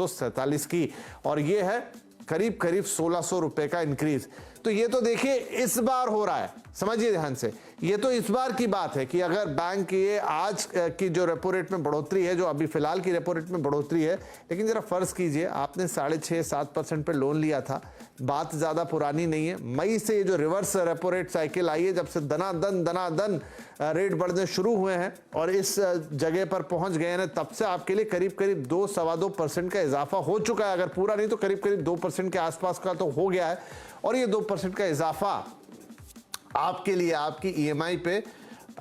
147 की, और ये है करीब करीब 1600 रुपए का इंक्रीज। तो ये तो देखिए इस बार हो रहा है, समझिए ध्यान से, ये तो इस बार की बात है कि अगर बैंक ये आज की जो रेपो रेट में बढ़ोतरी है, जो अभी फिलहाल की रेपो रेट में बढ़ोतरी है, लेकिन जरा फर्ज कीजिए आपने 6.5-7% पे लोन लिया था, बात ज्यादा पुरानी नहीं है, मई से ये जो रिवर्स रेपो रेट साइकिल आई है, जब से दनादन रेट बढ़ने शुरू हुए हैं और इस जगह पर पहुंच गए हैं, तब से आपके लिए करीब करीब 2-2.25% का इजाफा हो चुका है, अगर पूरा नहीं तो करीब करीब 2% के आसपास का तो हो गया है। और ये 2% का इजाफा आपके लिए आपकी ईएमआई पे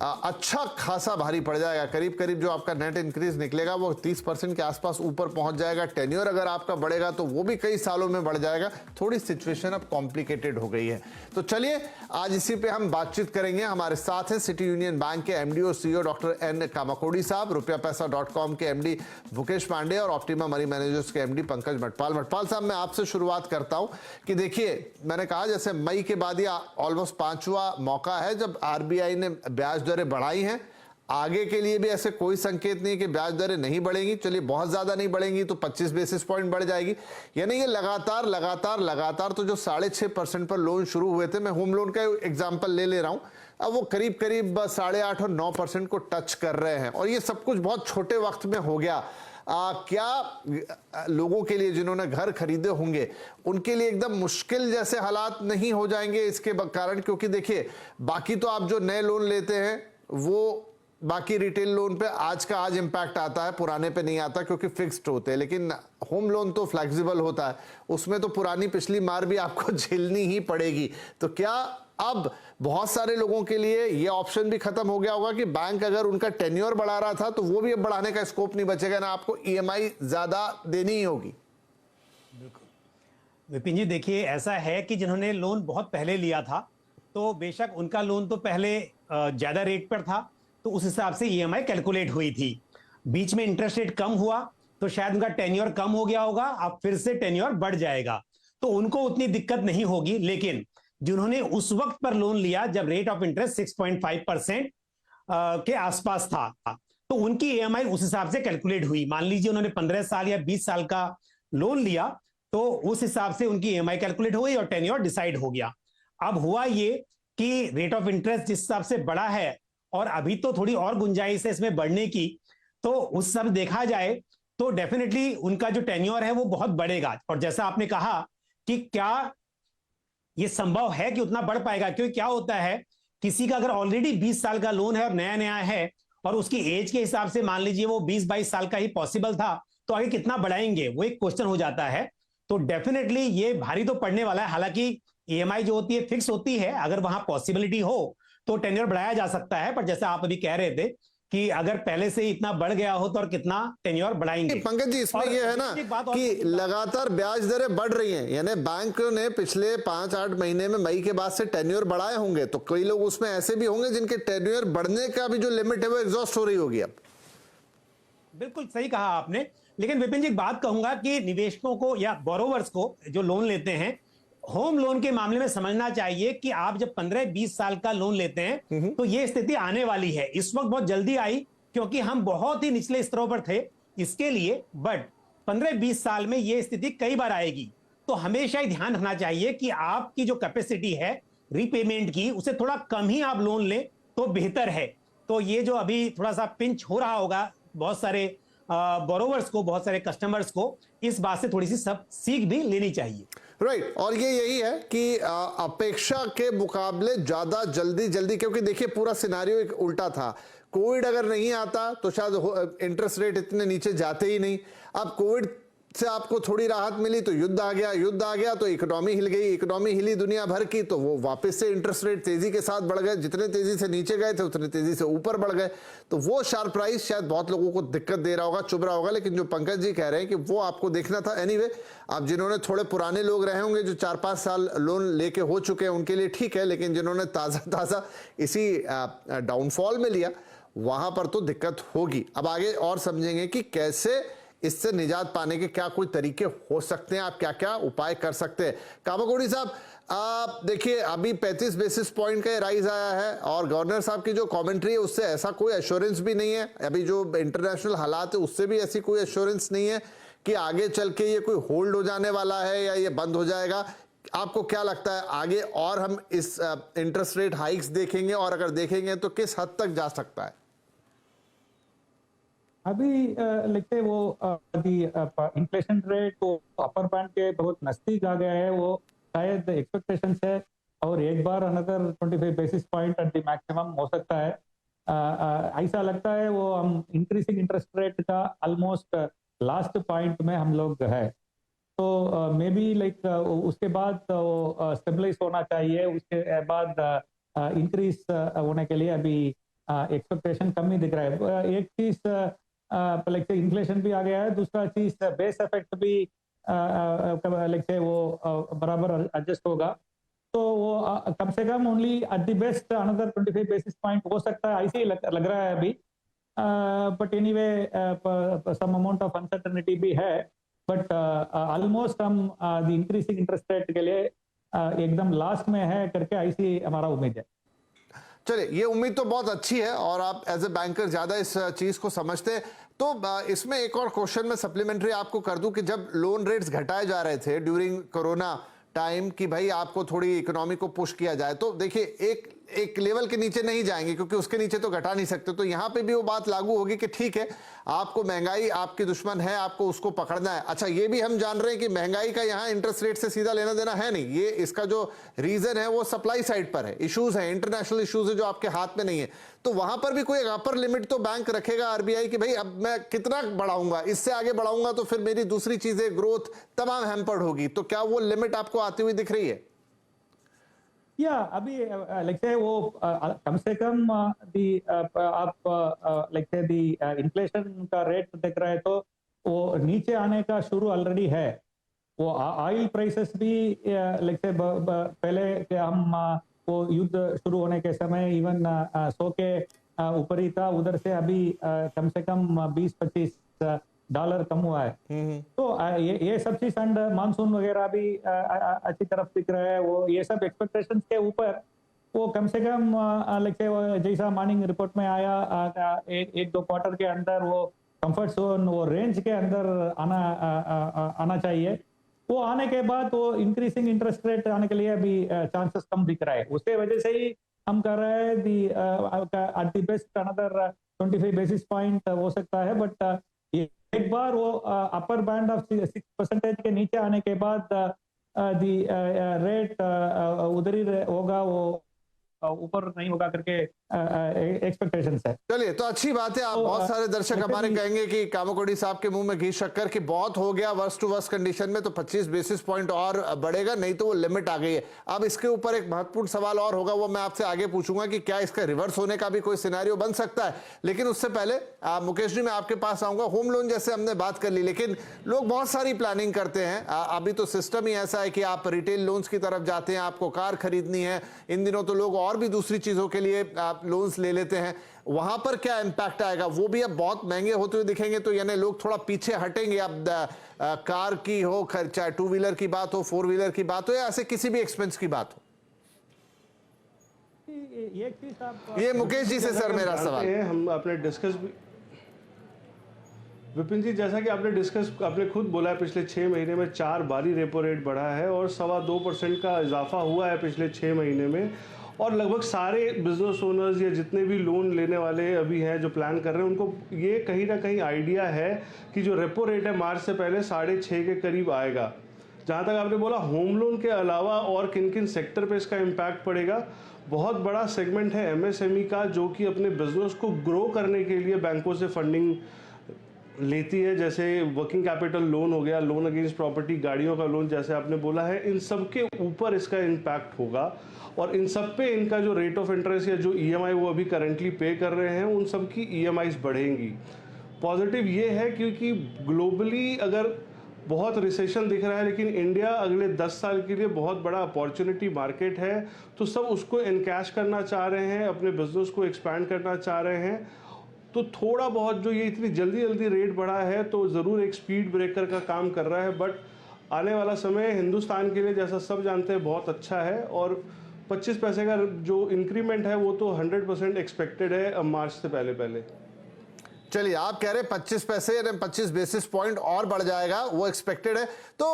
अच्छा खासा भारी पड़ जाएगा। करीब करीब जो आपका नेट इंक्रीज निकलेगा वो 30% के आसपास ऊपर पहुंच जाएगा। टेन्योर अगर आपका बढ़ेगा तो वो भी कई सालों में बढ़ जाएगा। थोड़ी सिचुएशन अब कॉम्प्लिकेटेड हो गई है। तो चलिए आज इसी पे हम बातचीत करेंगे। हमारे साथ हैं सिटी यूनियन बैंक के एमडी और सीईओ डॉक्टर एन कामाकोड़ी साहब, rupiapesa.com के एमडी मुकेश पांडे और ऑप्टिमा मनी मैनेजर्स के एमडी पंकज मटपाल। मटपाल साहब, मैं आपसे शुरुआत करता हूं कि देखिए मैंने कहा जैसे मई के बाद ये ऑलमोस्ट 5वां मौका है जब आरबीआई ने ब्याज दरें बढ़ाई हैं। आगे के लिए भी ऐसे कोई संकेत नहीं कि ब्याज दरें नहीं बढ़ेंगी। चलिए बहुत ज्यादा नहीं बढ़ेंगी तो 25 बेसिस पॉइंट बढ़ जाएगी, यानी ये लगातार तो जो 6.5% पर लोन शुरू हुए थे, मैं होम लोन का एग्जांपल ले रहा हूं, अब वो करीब करीब 8.5 और 9% को टच कर रहे हैं और ये सब कुछ बहुत छोटे वक्त में हो गया। क्या लोगों के लिए जिन्होंने घर खरीदे होंगे उनके लिए एकदम मुश्किल जैसे हालात नहीं हो जाएंगे इसके कारण? क्योंकि देखिए बाकी तो आप जो नए लोन लेते हैं वो बाकी रिटेल लोन पे आज का आज इंपैक्ट आता है, पुराने पे नहीं आता क्योंकि फिक्स्ड होते हैं, लेकिन होम लोन तो फ्लेक्सिबल होता है, उसमें तो पुरानी पिछली मार भी आपको झेलनी ही पड़ेगी। तो क्या अब बहुत सारे लोगों के लिए ये ऑप्शन भी खत्म हो गया होगा कि बैंक अगर उनका टेन्योर बढ़ा रहा था तो वो भी अब बढ़ाने का स्कोप नहीं बचेगा, ना आपको ईएमआई ज्यादा देनी ही होगी? बिल्कुल विपिन जी, देखिए ऐसा है कि जिन्होंने लोन बहुत पहले लिया था तो बेशक उनका लोन तो पहले ज्यादा रेट पर था तो उस हिसाब से ईएमआई कैलकुलेट हुई थी। बीच में इंटरेस्ट रेट कम हुआ तो शायद उनका टेन्योर कम हो गया होगा, अब फिर से टेन्योर बढ़ जाएगा तो उनको उतनी दिक्कत नहीं होगी। लेकिन जिन्होंने उस वक्त पर लोन लिया जब रेट ऑफ इंटरेस्ट 6.5% के आसपास था तो उनकी ईएमआई उस हिसाब से कैलकुलेट हुई। मान लीजिए उन्होंने 15 साल या 20 साल का लोन लिया तो उस हिसाब से उनकी ईएमआई कैलकुलेट हुई और टेन्योर डिसाइड हो गया। अब हुआ ये कि रेट ऑफ इंटरेस्ट जिस हिसाब से बढ़ा है और अभी तो थोड़ी और गुंजाइश है इसमें बढ़ने की, तो उस सब देखा जाए तो डेफिनेटली उनका जो टेन्योर है वो बहुत बढ़ेगा। और जैसा आपने कहा कि क्या ये संभव है कि उतना बढ़ पाएगा, क्योंकि क्या होता है किसी का अगर ऑलरेडी 20 साल का लोन है और नया नया है और उसकी एज के हिसाब से मान लीजिए वो 20-22 साल का ही पॉसिबल था तो आगे कितना बढ़ाएंगे, वो एक क्वेश्चन हो जाता है। तो डेफिनेटली ये भारी तो पड़ने वाला है। हालांकि ईएमआई जो होती है फिक्स होती है, अगर वहां पॉसिबिलिटी हो तो टेन्योर बढ़ाया जा सकता है, पर जैसे आप अभी कह रहे थे कि अगर पहले से इतना बढ़ गया हो तो और कितना टेन्योर बढ़ाएंगे। पंकज जी, इसमें ये है ना कि लगातार ब्याज दरें बढ़ रही हैं, यानी बैंक ने पिछले 5-8 महीने में मई के बाद से टेन्योर बढ़ाए होंगे, तो कई लोग उसमें ऐसे भी होंगे जिनके टेन्योर बढ़ने का भी जो लिमिट है वो एग्जॉस्ट हो रही होगी अब। बिल्कुल सही कहा आपने। लेकिन विपिन जी, एक बात कहूंगा कि निवेशकों को या बोरोवर्स को जो लोन लेते हैं होम लोन के मामले में समझना चाहिए कि आप जब 15-20 साल का लोन लेते हैं तो ये स्थिति आने वाली है। इस वक्त बहुत जल्दी आई क्योंकि हम बहुत ही निचले स्तरों पर थे इसके लिए, बट 15-20 साल में ये स्थिति कई बार आएगी। तो हमेशा ही ध्यान रखना चाहिए कि आपकी जो कैपेसिटी है रीपेमेंट की उसे थोड़ा कम ही आप लोन लें तो बेहतर है। तो ये जो अभी थोड़ा सा पिंच हो रहा होगा बहुत सारे बोरोवर्स को, बहुत सारे कस्टमर्स को, इस बात से थोड़ी सी सब सीख भी लेनी चाहिए। राइट और ये यही है कि अपेक्षा के मुकाबले ज्यादा जल्दी, क्योंकि देखिए पूरा सिनारियो एक उल्टा था। कोविड अगर नहीं आता तो शायद इंटरेस्ट रेट इतने नीचे जाते ही नहीं। अब कोविड से आपको थोड़ी राहत मिली तो युद्ध आ गया तो इकोनॉमी हिल गई, इकोनॉमी हिली दुनिया भर की तो वो वापस से इंटरेस्ट रेट तेजी के साथ बढ़ गए, जितने तेजी से नीचे गए थे उतने तेजी से ऊपर बढ़ गए। तो वो शार्प प्राइस शायद बहुत लोगों को दिक्कत दे रहा होगा, चुभ रहा होगा, लेकिन जो पंकज जी कह रहे हैं कि वो आपको देखना था। एनीवे, आप जिन्होंने थोड़े पुराने लोग रहे होंगे जो 4-5 साल लोन लेके हो चुके हैं उनके लिए ठीक है, लेकिन जिन्होंने ताजा इसी डाउनफॉल में लिया वहां पर तो दिक्कत होगी। अब आगे और समझेंगे कि कैसे इससे निजात पाने के क्या कोई तरीके हो सकते हैं, आप क्या क्या उपाय कर सकते हैं। कामाकोड़ी साहब, आप देखिए अभी 35 बेसिस पॉइंट का राइज आया है और गवर्नर साहब की जो कमेंट्री है उससे ऐसा कोई एश्योरेंस भी नहीं है, अभी जो इंटरनेशनल हालात है उससे भी ऐसी कोई एश्योरेंस नहीं है कि आगे चल के ये कोई होल्ड हो जाने वाला है या ये बंद हो जाएगा? आपको क्या लगता है आगे और हम इस इंटरेस्ट रेट हाइक्स देखेंगे, और अगर देखेंगे तो किस हद तक जा सकता है? अभी लिखते वो इन्फ्लेशन रेट वो अपर बैंड के बहुत नजदीक आ गया है, वो शायद एक्सपेक्टेशंस है और एक बार another 25 basis point at the maximum हो सकता है। ऐसा लगता है वो हम इंक्रीजिंग इंटरेस्ट रेट का ऑलमोस्ट लास्ट पॉइंट में हम लोग है, तो मे बी लाइक उसके बाद वो स्टेबलाइज होना चाहिए, उसके बाद इंक्रीज होने के लिए अभी एक्सपेक्टेशन कम ही दिख रहा है। एक चीज लाइक इन्फ्लेशन भी आ गया है, दूसरा चीज बेस इफेक्ट भी लाइक से वो बराबर एडजस्ट होगा, तो वो कम से कम only at the best another 25 basis point हो सकता है, ऐसे ही लग रहा है अभी। But anyway some amount of uncertainty भी है, बट ऑलमोस्ट हम द इंक्रीजिंग इंटरेस्ट रेट के लिए एकदम लास्ट में है करके ऐसी हमारा उम्मीद है। चलिए, ये उम्मीद तो बहुत अच्छी है और आप एज ए बैंकर ज्यादा इस चीज को समझते हैं, तो इसमें एक और क्वेश्चन में सप्लीमेंट्री आपको कर दूं कि जब लोन रेट्स घटाए जा रहे थे ड्यूरिंग कोरोना टाइम कि भाई आपको थोड़ी इकोनॉमी को पुश किया जाए, तो देखिए एक लेवल के नीचे नहीं जाएंगे क्योंकि उसके नीचे तो घटा नहीं सकते, तो यहां पे भी वो बात लागू होगी कि ठीक है, आपको महंगाई आपकी दुश्मन है, आपको उसको पकड़ना है। अच्छा, ये भी हम जान रहे हैं कि महंगाई का यहां इंटरेस्ट रेट से सीधा लेना देना है नहीं, ये इसका जो रीजन है वो सप्लाई साइड पर है, इश्यूज है, इंटरनेशनल इश्यूज है जो आपके हाथ में नहीं है, तो वहां पर भी कोई अपर लिमिट तो बैंक रखेगा आरबीआई कि भाई अब मैं कितना बढ़ाऊंगा, इससे आगे बढ़ाऊंगा तो फिर मेरी दूसरी चीजें ग्रोथ तमाम हैम्पर्ड होगी, तो क्या वो लिमिट आपको आती हुई दिख रही है? या अभी लाइक से वो कम से कम आप लाइक से दी इन्फ्लेशन का रेट देख रहे हैं तो वो नीचे आने का शुरू ऑलरेडी है। वो ऑयल प्राइसेस भी लाइक से पहले के हम वो युद्ध शुरू होने के समय इवन 100 के ऊपर ही था, उधर से अभी कम से कम $20-25 कम हुआ है। तो ये सब चीज एंड मानसून वगैरह भी अच्छी तरफ दिख रहा है, वो ये सब एक्सपेक्टेशंस के ऊपर वो कम से कम लाइक जैसा मॉर्निंग रिपोर्ट में आया एक दो क्वार्टर के अंदर वो कंफर्ट जोन वो रेंज के अंदर आना चाहिए। वो आने के बाद वो इंक्रीजिंग इंटरेस्ट रेट आने के लिए अभी चांसेस कम दिख रहा है, उसके वजह से ही हम कर रहे हैं the at the best another 25 basis point हो सकता है, बट एक बार वो अपर बैंड ऑफ 6% के नीचे आने के बाद दी रेट उधर ही होगा, वो ऊपर नहीं होगा करके एक्सपेक्टेशंस है। चलिए, तो अच्छी बात है। आप बहुत सारे दर्शक हमारे कहेंगे कि कामाकोडी साहब के मुंह में घी शक्कर कि बहुत हो गया, वर्स्ट टू वर्स्ट कंडीशन में तो 25 बेसिस पॉइंट और बढ़ेगा, नहीं तो वो लिमिट आ गई है। अब इसके ऊपर एक महत्वपूर्ण सवाल और होगा, वो मैं आपसे आगे पूछूंगा कि क्या इसका रिवर्स होने का भी कोई सिनेरियो बन सकता है, लेकिन उससे पहले मुकेश जी मैं आपके पास आऊंगा। होम लोन जैसे हमने बात कर ली, लेकिन लोग बहुत सारी प्लानिंग करते हैं। अभी तो सिस्टम ही ऐसा है कि आप रिटेल लोन्स की तरफ जाते हैं, आपको कार खरीदनी है, इन दिनों तो लोग और भी दूसरी चीजों के लिए आप लोन्स ले लेते हैं, वहां पर क्या इंपैक्ट आएगा? वो भी अब बहुत महंगे होते हुए दिखेंगे, तो यानी लोग थोड़ा पीछे हटेंगे। अब कार की हो, चाहे टू व्हीलर की बात हो, फोर व्हीलर की बात हो, या ऐसे किसी भी एक्सपेंस की बात हो। ये मुकेश जी से सर मेरा सवाल है। हम आपने डिस्कस भी विपिन जी, जैसा कि आपने खुद बोला है, पिछले 6 महीने में 4 बारी रेपो रेट बढ़ा है और 2.25% का इजाफा हुआ है पिछले 6 महीने में, और लगभग सारे बिजनेस ओनर्स या जितने भी लोन लेने वाले अभी हैं जो प्लान कर रहे हैं, उनको ये कहीं ना कहीं आइडिया है कि जो रेपो रेट है मार्च से पहले 6.5 के करीब आएगा। जहाँ तक आपने बोला होम लोन के अलावा और किन किन सेक्टर पे इसका इम्पैक्ट पड़ेगा, बहुत बड़ा सेगमेंट है एमएसएमई का, जो कि अपने बिजनेस को ग्रो करने के लिए बैंकों से फंडिंग लेती है, जैसे वर्किंग कैपिटल लोन हो गया, लोन अगेंस्ट प्रॉपर्टी, गाड़ियों का लोन, जैसे आपने बोला है, इन सब के ऊपर इसका इम्पैक्ट होगा और इन सब पे इनका जो रेट ऑफ इंटरेस्ट या जो ईएमआई वो अभी करंटली पे कर रहे हैं, उन सब की ईएमआईज बढ़ेंगी। पॉजिटिव ये है क्योंकि ग्लोबली अगर बहुत रिसेशन दिख रहा है, लेकिन इंडिया अगले 10 साल के लिए बहुत बड़ा अपॉर्चुनिटी मार्केट है, तो सब उसको इनकैश करना चाह रहे हैं, अपने बिजनेस को एक्सपैंड करना चाह रहे हैं। तो थोड़ा बहुत जो ये इतनी जल्दी रेट बढ़ा है तो ज़रूर एक स्पीड ब्रेकर का काम कर रहा है, बट आने वाला समय हिंदुस्तान के लिए, जैसा सब जानते हैं, बहुत अच्छा है और 25 पैसे का जो इंक्रीमेंट है वो तो 100% एक्सपेक्टेड है अब मार्च से पहले। चलिए, आप कह रहे हैं 25 पैसे यानी 25 बेसिस पॉइंट और बढ़ जाएगा, वो एक्सपेक्टेड है। तो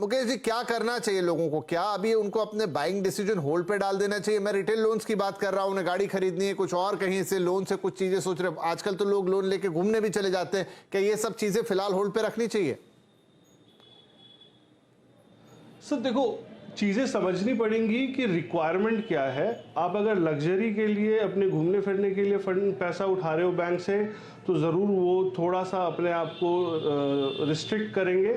मुकेश जी, क्या करना चाहिए लोगों को? क्या अभी उनको अपने बाइंग डिसीजन होल्ड पे डाल देना चाहिए? मैं रिटेल लोन्स की बात कर रहा हूं, उन्हें गाड़ी खरीदनी है, कुछ और कहीं से लोन से कुछ चीजें सोच रहे हैं। आजकल तो लोग लोन लेके घूमने भी चले जाते हैं। क्या ये सब चीजें फिलहाल होल्ड पे रखनी चाहिए? सर देखो, चीज़ें समझनी पड़ेंगी कि रिक्वायरमेंट क्या है। आप अगर लग्जरी के लिए, अपने घूमने फिरने के लिए फंड पैसा उठा रहे हो बैंक से, तो ज़रूर वो थोड़ा सा अपने आप को रिस्ट्रिक्ट करेंगे।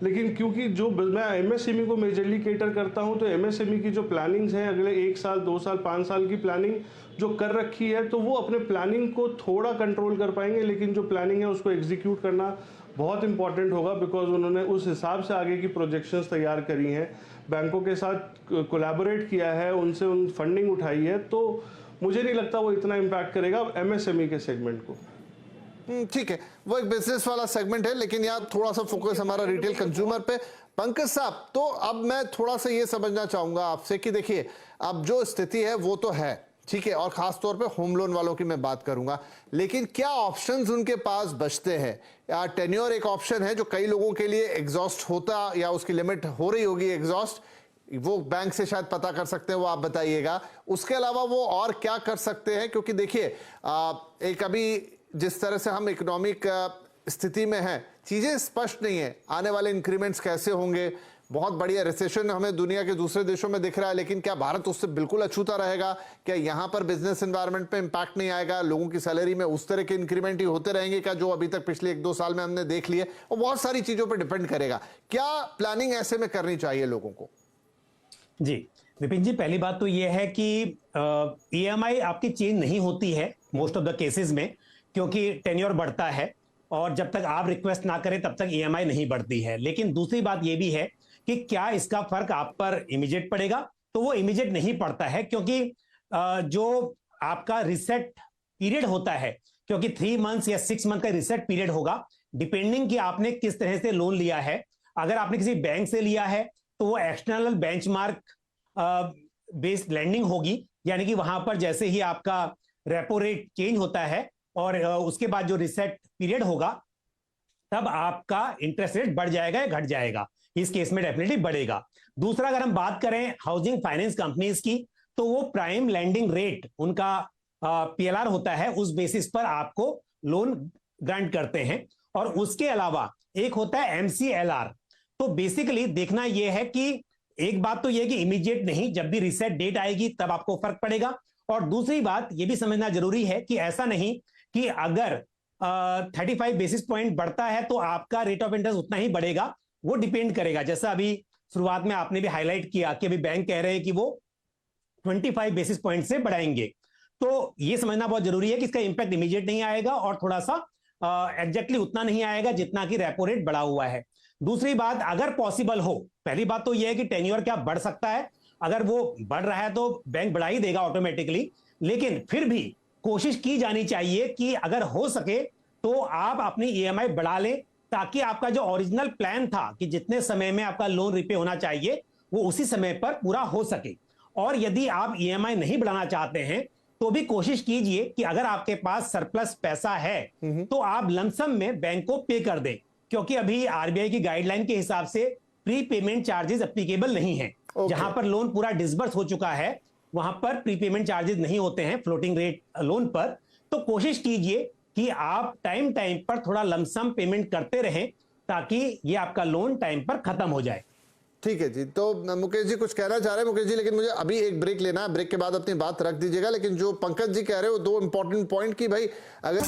लेकिन क्योंकि जो मैं एमएसएमई को मेजरली केटर करता हूं, तो एमएसएमई की जो प्लानिंग्स हैं अगले 1 साल, 2 साल, 5 साल की प्लानिंग जो कर रखी है, तो वो अपने प्लानिंग को थोड़ा कंट्रोल कर पाएंगे। लेकिन जो प्लानिंग है उसको एग्जीक्यूट करना बहुत इंपॉर्टेंट होगा, बिकॉज उन्होंने उस हिसाब से आगे की प्रोजेक्शंस तैयार करी हैं, बैंकों के साथ कोलैबोरेट किया है, उनसे फंडिंग उठाई है। तो मुझे नहीं लगता वो इतना इम्पैक्ट करेगा एमएसएमई के सेगमेंट को। ठीक है, वो एक बिजनेस वाला सेगमेंट है, लेकिन यार थोड़ा सा फोकस हमारा रिटेल कंज्यूमर पे। पंकज साहब, तो अब मैं थोड़ा सा ये समझना चाहूंगा आपसे कि देखिए, अब जो स्थिति है वो तो है, ठीक है, और खास तौर पे होम लोन वालों की मैं बात करूंगा, लेकिन क्या ऑप्शंस उनके पास बचते हैं? या टेन्योर एक ऑप्शन है जो कई लोगों के लिए एग्जॉस्ट होता, या उसकी लिमिट हो रही होगी एग्जॉस्ट, वो बैंक से शायद पता कर सकते हैं, वो आप बताइएगा। उसके अलावा वो और क्या कर सकते हैं? क्योंकि देखिए, एक अभी जिस तरह से हम इकोनॉमिक स्थिति में हैं, चीजें स्पष्ट नहीं है, आने वाले इंक्रीमेंट्स कैसे होंगे। बहुत बढ़िया रिसेशन हमें दुनिया के दूसरे देशों में दिख रहा है, लेकिन क्या भारत उससे बिल्कुल अछूता रहेगा? क्या यहां पर बिजनेस एनवायरनमेंट पे इंपैक्ट नहीं आएगा? लोगों की सैलरी में उस तरह के इंक्रीमेंट ही होते रहेंगे क्या जो अभी तक पिछले 1-2 साल में हमने देख लिए? और बहुत सारी चीजों पर डिपेंड करेगा। क्या प्लानिंग ऐसे में करनी चाहिए लोगों को? जी विपिन जी, पहली बात तो यह है कि ईएमआई आपकी चेंज नहीं होती है मोस्ट ऑफ द केसेस में, क्योंकि टेन्योर बढ़ता है और जब तक आप रिक्वेस्ट ना करें तब तक ईएमआई नहीं बढ़ती है। लेकिन दूसरी बात यह भी है कि क्या इसका फर्क आप पर इमीडिएट पड़ेगा? तो वो इमीडिएट नहीं पड़ता है, क्योंकि जो आपका रिसेट पीरियड होता है, क्योंकि 3 मंथ्स या 6 मंथ का रिसेट पीरियड होगा, डिपेंडिंग कि आपने किस तरह से लोन लिया है। अगर आपने किसी बैंक से लिया है तो वो एक्सटर्नल बेंचमार्क बेस्ड लैंडिंग होगी, यानी कि वहां पर जैसे ही आपका रेपो रेट चेंज होता है और उसके बाद जो रिसेट पीरियड होगा, तब आपका इंटरेस्ट रेट बढ़ जाएगा या घट जाएगा। इस केस में डेफिनेटली बढ़ेगा। दूसरा, अगर हम बात करें हाउसिंग फाइनेंस कंपनीज की, तो वो प्राइम लैंडिंग रेट उनका पीएलआर होता है, उस बेसिस पर आपको लोन ग्रांट करते हैं। और उसके अलावा एक होता है एमसीएलआर। तो बेसिकली देखना यह है कि एक बात तो यह कि इमीडिएट नहीं, जब भी रिसेट डेट आएगी तब आपको फर्क पड़ेगा। और दूसरी बात यह भी समझना जरूरी है कि ऐसा नहीं कि अगर 35 बेसिस पॉइंट बढ़ता है तो आपका रेट ऑफ इंटरेस्ट उतना ही बढ़ेगा। वो डिपेंड करेगा, जैसा अभी शुरुआत में आपने भी हाईलाइट किया कि अभी बैंक कह रहे हैं कि वो 25 बेसिस पॉइंट से बढ़ाएंगे। तो ये समझना बहुत जरूरी है कि इसका इंपैक्ट इमीडिएट नहीं आएगा और थोड़ा सा एग्जैक्टली उतना नहीं आएगा जितना कि रेपो रेट बढ़ा हुआ है। दूसरी बात, अगर पॉसिबल हो, पहली बात तो यह है कि टेन्योर क्या बढ़ सकता है, अगर वो बढ़ रहा है तो बैंक बढ़ा ही देगा ऑटोमेटिकली, लेकिन फिर भी कोशिश की जानी चाहिए कि अगर हो सके तो आप अपनी ईएमआई बढ़ा लें, ताकि आपका जो ओरिजिनल प्लान था कि जितने समय में आपका लोन रिपे होना चाहिए वो उसी समय पर पूरा हो सके। और यदि आप ईएमआई नहीं बढ़ाना चाहते हैं तो भी कोशिश कीजिए कि अगर आपके पास सरप्लस पैसा है तो आप लमसम में बैंक को पे कर दें, क्योंकि अभी आरबीआई की गाइडलाइन के हिसाब से प्री पेमेंट चार्जेस एप्लीकेबल नहीं है। जहां पर लोन पूरा डिसबर्स हो चुका है वहां पर प्रीपेमेंट चार्जेस नहीं होते हैं फ्लोटिंग रेट लोन पर। तो कोशिश कीजिए कि आप टाइम टाइम पर थोड़ा लमसम पेमेंट करते रहें, ताकि ये आपका लोन टाइम पर खत्म हो जाए। ठीक है जी, तो मुकेश जी कुछ कहना चाह रहे हैं मुकेश जी, लेकिन मुझे अभी एक ब्रेक लेना है, ब्रेक के बाद अपनी बात रख दीजिएगा। लेकिन जो पंकज जी कह रहे हो 2 इंपॉर्टेंट पॉइंट की भाई, अगर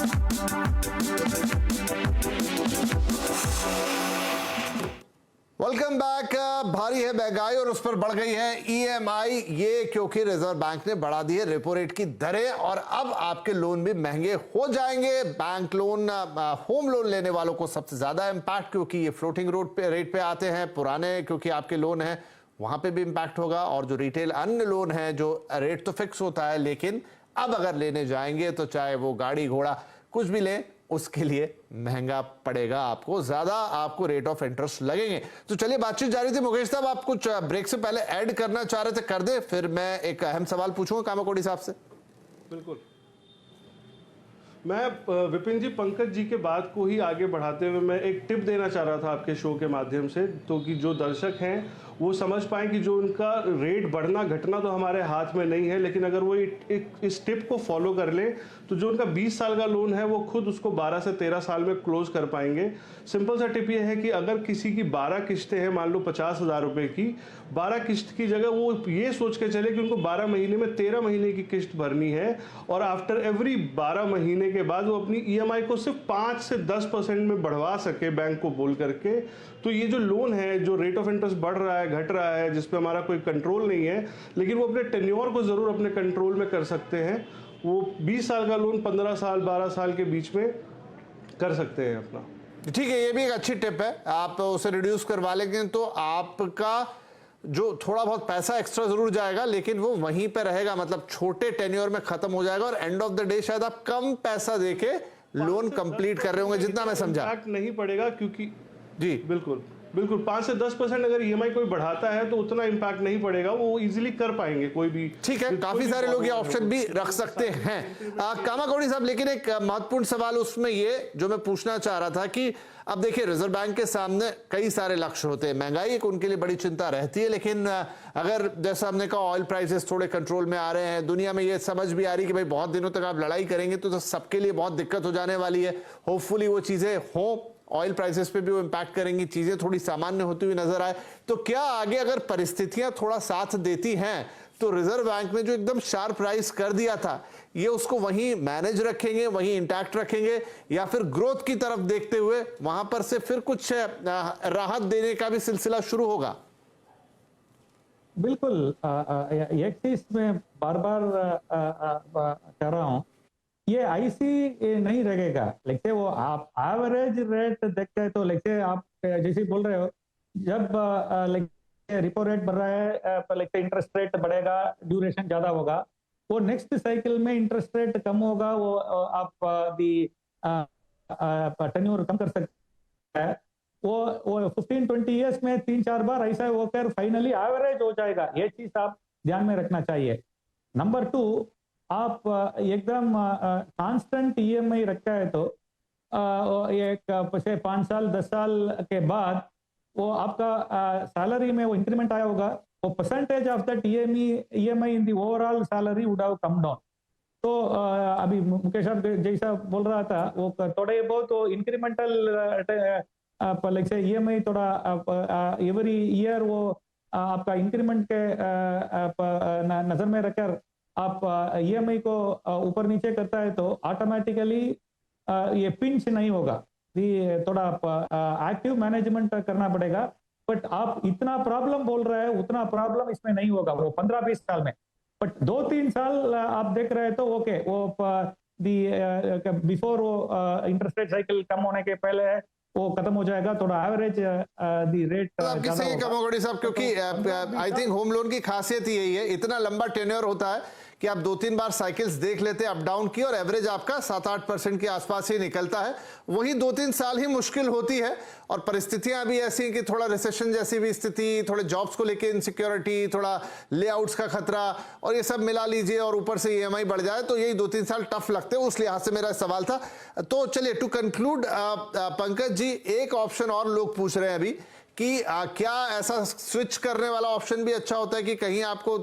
वेलकम बैक। भारी है महंगाई और उस पर बढ़ गई है ईएमआई, ये क्योंकि रिजर्व बैंक ने बढ़ा दी है रेपो रेट की दरें और अब आपके लोन भी महंगे हो जाएंगे। बैंक लोन, होम लोन लेने वालों को सबसे ज्यादा इंपैक्ट, क्योंकि ये फ्लोटिंग रेट पे आते हैं। पुराने क्योंकि आपके लोन हैं वहां पे भी इंपैक्ट होगा, और जो रिटेल अन्य लोन है जो रेट तो फिक्स होता है, लेकिन अब अगर लेने जाएंगे तो चाहे वो गाड़ी घोड़ा कुछ भी लें उसके लिए महंगा पड़ेगा, आपको ज्यादा आपको रेट ऑफ इंटरेस्ट लगेंगे। तो चलिए बातचीत जारी थी। मुकेश साहब, आप कुछ ब्रेक से पहले ऐड करना चाह रहे थे, कर दे, फिर मैं एक अहम सवाल पूछूंगा कामाकोड़ी साहब से। बिल्कुल मैं विपिन जी, पंकज जी के बात को ही आगे बढ़ाते हुए मैं एक टिप देना चाह रहा था आपके शो के माध्यम से, तो कि जो दर्शक हैं वो समझ पाएं कि जो उनका रेट बढ़ना घटना तो हमारे हाथ में नहीं है, लेकिन अगर वो इस टिप को फॉलो कर ले तो जो उनका 20 साल का लोन है वो खुद उसको 12 से 13 साल में क्लोज कर पाएंगे। सिंपल सा टिप ये है कि अगर किसी की 12 किस्तें हैं, मान लो 50,000 रुपए की, 12 किस्त की जगह वो ये सोच के चले कि उनको 12 महीने में 13 महीने की किस्त भरनी है, और आफ्टर एवरी 12 महीने के बाद वो अपनी ईएमआई को सिर्फ 5 से 10% में बढ़वा सके बैंक को बोल करके। तो ये जो लोन है, जो रेट ऑफ इंटरेस्ट बढ़ रहा है, घट रहा है, जिस पे हमारा कोई कंट्रोल नहीं है, लेकिन वो अपने टेन्योर को जरूर अपने कंट्रोल में कर सकते हैं। वो 20 साल का लोन 15 साल 12 साल के बीच में कर सकते हैं अपना। ठीक है, ये भी एक अच्छी टिप है, आप उसे रिड्यूस करवा लेंगे तो आपका जो थोड़ा बहुत पैसा एक्स्ट्रा जरूर जाएगा, लेकिन वो वहीं पे रहेगा, मतलब छोटे टेन्योर में खत्म हो जाएगा और एंड ऑफ द डे शायद आप कम पैसा देके लोन कंप्लीट कर रहे होंगे, जितना मैं समझा। इम्पैक्ट नहीं पड़ेगा, क्योंकि जी बिल्कुल 5 से 10% अगर ईएमआई कोई बढ़ाता है तो उतना इम्पैक्ट नहीं पड़ेगा, वो इजीली कर पाएंगे कोई भी। ठीक है, काफी सारे लोग ये ऑप्शन भी रख सकते हैं। कामाकोड़ी साहब, लेकिन एक महत्वपूर्ण सवाल उसमें ये जो मैं पूछना चाह रहा था कि अब देखिए रिजर्व बैंक के सामने कई सारे लक्ष्य होते हैं, महंगाई एक उनके लिए बड़ी चिंता रहती है, लेकिन अगर जैसा हमने कहा ऑयल प्राइसेस थोड़े कंट्रोल में आ रहे हैं, दुनिया में ये समझ भी आ रही है कि भाई बहुत दिनों तक आप लड़ाई करेंगे तो सबके लिए बहुत दिक्कत हो जाने वाली है। होपफुली वो चीजें हों, ऑयल प्राइसेस पे भी वो इंपैक्ट करेंगी, चीजें थोड़ी सामान्य होती हुई नजर आए, तो क्या आगे अगर परिस्थितियां थोड़ा साथ देती हैं तो रिजर्व बैंक ने जो एकदम शार्प राइज कर दिया था ये उसको वहीं मैनेज रखेंगे, वहीं इंटैक्ट रखेंगे, या फिर ग्रोथ की तरफ देखते हुए वहां पर से फिर कुछ राहत देने का भी सिलसिला शुरू होगा? बिल्कुल, एक चीज मैं बार बार कह रहा हूं, ये आईसी नहीं रहेगा। लेकिन वो आप एवरेज रेट देखते हैं तो लेकिन आप जैसे बोल रहे हो, जब रिपो रेट बढ़ रहा है, इंटरेस्ट रेट बढ़ेगा, ड्यूरेशन ज्यादा होगा, वो नेक्स्ट साइकिल में इंटरेस्ट रेट कम होगा, वो आप टेन्योर कम कर सकते हैं। वो 15-20 इयर्स में 3-4 बार ऐसा होकर फाइनली एवरेज हो जाएगा। ये चीज आप ध्यान में रखना चाहिए। नंबर 2, आप एकदम कांस्टेंट ईएमआई रखा है तो एक 5 साल 10 साल के बाद वो आपका सैलरी में वो इंक्रीमेंट आया होगा, वो percentage of that EMI in the overall salary would have come down. तो अभी मुकेश साहब जैसा बोल रहा था, वो थोड़े बहुत वो इंक्रीमेंटल ईएमआई थोड़ा एवरी ईयर वो आपका इंक्रीमेंट के नजर में रखकर आप ईएमआई को ऊपर नीचे करता है तो ऑटोमेटिकली ये पिंच नहीं होगा, थोड़ा एक्टिव मैनेजमेंट करना पड़ेगा। बट आप इतना प्रॉब्लम बोल रहे हैं, उतना प्रॉब्लम इसमें नहीं होगा वो 15-20 साल में। बट 2-3 साल आप देख रहे हैं तो ओके, वो बिफोर वो इंटरेस्ट रेट साइकिल कम होने के पहले है, वो खत्म हो जाएगा, थोड़ा एवरेज दी रेट सही है कामाकोड़ी साहब, क्योंकि आई थिंक होम लोन की खासियत ही यही है, इतना लंबा टेन्योर होता है कि आप 2-3 बार साइकिल्स देख लेते हैं अप डाउन की, और एवरेज आपका 7-8% के आसपास ही निकलता है। वही 2-3 साल ही मुश्किल होती है, और परिस्थितियां भी ऐसी हैं कि थोड़ा रिसेशन जैसी भी स्थिति, थोड़े जॉब्स को लेके इनसिक्योरिटी, थोड़ा लेआउट्स का खतरा, और ये सब मिला लीजिए और ऊपर से ईएमआई बढ़ जाए तो यही 2-3 साल टफ लगते हैं। उस लिहाज से मेरा सवाल था। तो चलिए टू कंक्लूड, पंकज जी, एक ऑप्शन और लोग पूछ रहे हैं अभी कि क्या ऐसा स्विच करने वाला ऑप्शन भी अच्छा होता है कि कहीं आपको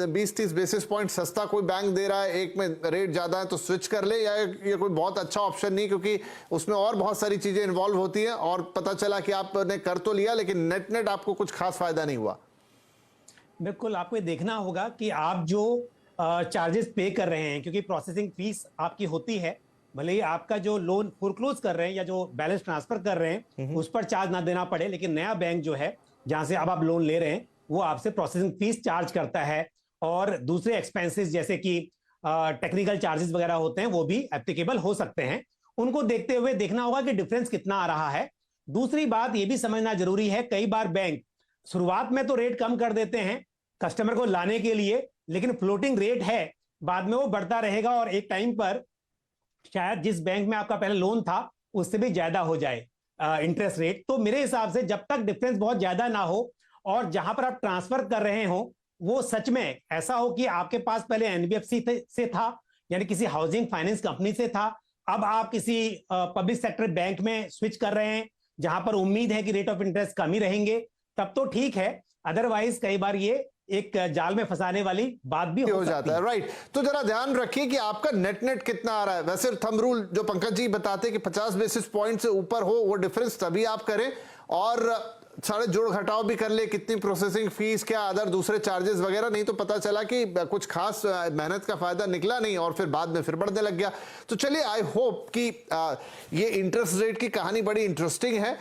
20-30 बेसिस पॉइंट सस्ता कोई बैंक दे रहा है, एक में रेट ज्यादा है तो स्विच कर ले, या ये कोई बहुत अच्छा ऑप्शन नहीं, क्योंकि उसमें और बहुत सारी चीजें इन्वॉल्व होती हैं और पता चला कि आपने कर तो लिया लेकिन नेट नेट आपको कुछ खास फायदा नहीं हुआ? बिल्कुल, आपको देखना होगा कि आप जो चार्जेस पे कर रहे हैं, क्योंकि प्रोसेसिंग फीस आपकी होती है, भले ही आपका जो लोन फोरक्लोज कर रहे हैं या जो बैलेंस ट्रांसफर कर रहे हैं उस पर चार्ज ना देना पड़े, लेकिन नया बैंक जो है जहां से अब आप लोन ले रहे हैं वो आपसे प्रोसेसिंग फीस चार्ज करता है, और दूसरे एक्सपेंसेस जैसे कि टेक्निकल चार्जेस वगैरह होते हैं वो भी एप्लीकेबल हो सकते हैं। उनको देखते हुए देखना होगा कि डिफरेंस कितना आ रहा है। दूसरी बात ये भी समझना जरूरी है, कई बार बैंक शुरुआत में तो रेट कम कर देते हैं कस्टमर को लाने के लिए, लेकिन फ्लोटिंग रेट है, बाद में वो बढ़ता रहेगा और एक टाइम पर शायद जिस बैंक में आपका पहले लोन था उससे भी ज्यादा हो जाए इंटरेस्ट रेट। तो मेरे हिसाब से जब तक डिफरेंस बहुत ज्यादा ना हो और जहां पर आप ट्रांसफर कर रहे हो वो सच में ऐसा हो कि आपके पास पहले एनबीएफसी से था, यानी किसी हाउसिंग फाइनेंस कंपनी से था, अब आप किसी पब्लिक सेक्टर बैंक में स्विच कर रहे हैं जहां पर उम्मीद है कि रेट ऑफ इंटरेस्ट कम ही रहेंगे, तब तो ठीक है। अदरवाइज कई बार ये एक जाल में फंसाने वाली बात भी हो जाता है। राइट, तो जरा ध्यान रखिए कि आपका नेट कितना आ रहा है। वैसे थंब रूल जो पंकज जी बताते हैं कि 50 बेसिस पॉइंट से ऊपर हो, वो डिफरेंस तभी आप करें, और सारे जोड़ घटाव भी कर ले, कितनी प्रोसेसिंग फीस, क्या अदर दूसरे चार्जेस वगैरह, नहीं तो पता चला कि कुछ खास मेहनत का फायदा निकला नहीं और फिर बाद में फिर बढ़ने लग गया। तो चलिए, आई होप कि ये इंटरेस्ट रेट की कहानी बड़ी इंटरेस्टिंग है।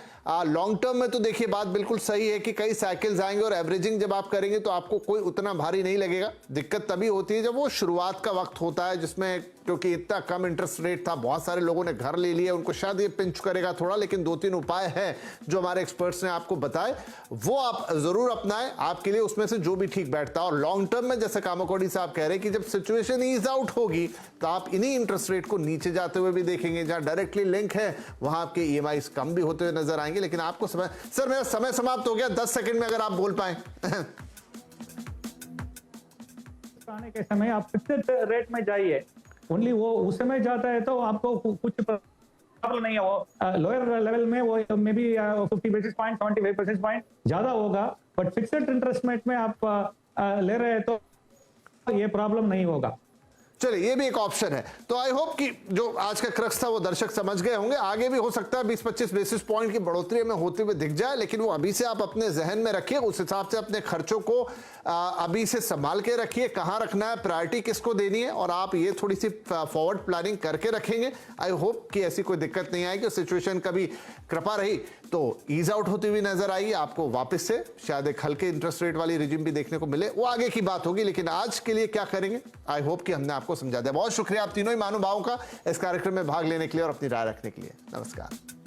लॉन्ग टर्म में तो देखिए बात बिल्कुल सही है कि कई साइकिल्स आएंगे और एवरेजिंग जब आप करेंगे तो आपको कोई उतना भारी नहीं लगेगा। दिक्कत तभी होती है जब वो शुरुआत का वक्त होता है, जिसमें क्योंकि इतना कम इंटरेस्ट रेट था, बहुत सारे लोगों ने घर ले लिया, उनको शायद ये पिंच करेगा थोड़ा, लेकिन 2-3 उपाय हैं जो हमारे एक्सपर्ट्स ने आपको बताए, वो आप जरूर अपनाएं, आपके लिए उसमें से जो भी ठीक बैठता है। और लॉन्ग टर्म में जैसे कामाकोड़ी साहब कह रहे हैं कि जब सिचुएशन ईज आउट होगी तो आप इन्हीं इंटरेस्ट रेट को नीचे जाते हुए भी देखेंगे। जहां डायरेक्टली लिंक है वहां आपके EMI कम भी होते हुए नजर आएंगे। लेकिन आपको समय, सर मेरा समय समाप्त हो गया, 10 सेकंड में अगर आप बोल पाए। आने के समय आप फिक्स्ड रेट में जाइए, ओनली वो उस समय जाता है तो आपको कुछ प्रॉब्लम नहीं है। वो लोअर लेवल में वो may be 50 basis point 75 basis point ज्यादा होगा, बट फिक्स्ड इंटरेस्ट रेट में आप ले रहे हैं तो ये प्रॉब्लम नहीं होगा। चलिए, ये भी एक ऑप्शन है। तो आई होप कि जो आज का क्रक्स था वो दर्शक समझ गए होंगे। आगे भी हो सकता है 20-25 बेसिस पॉइंट की बढ़ोतरी में होते हुए दिख जाए, लेकिन वो अभी से आप अपने जहन में रखिए, उस हिसाब से अपने खर्चों को अभी से संभाल के रखिए, कहां रखना है, प्रायोरिटी किसको देनी है, और आप ये थोड़ी सी फॉरवर्ड प्लानिंग करके रखेंगे। आई होप कि ऐसी कोई दिक्कत नहीं आएगी। सिचुएशन कभी कृपा रही तो ईज आउट होती हुई नजर आई, आपको वापस से शायद एक हल्के इंटरेस्ट रेट वाली रिजिम भी देखने को मिले, वो आगे की बात होगी। लेकिन आज के लिए क्या करेंगे, आई होप कि हमने आपको समझा दिया। बहुत शुक्रिया आप तीनों ही महानुभावों का इस कार्यक्रम में भाग लेने के लिए और अपनी राय रखने के लिए। नमस्कार।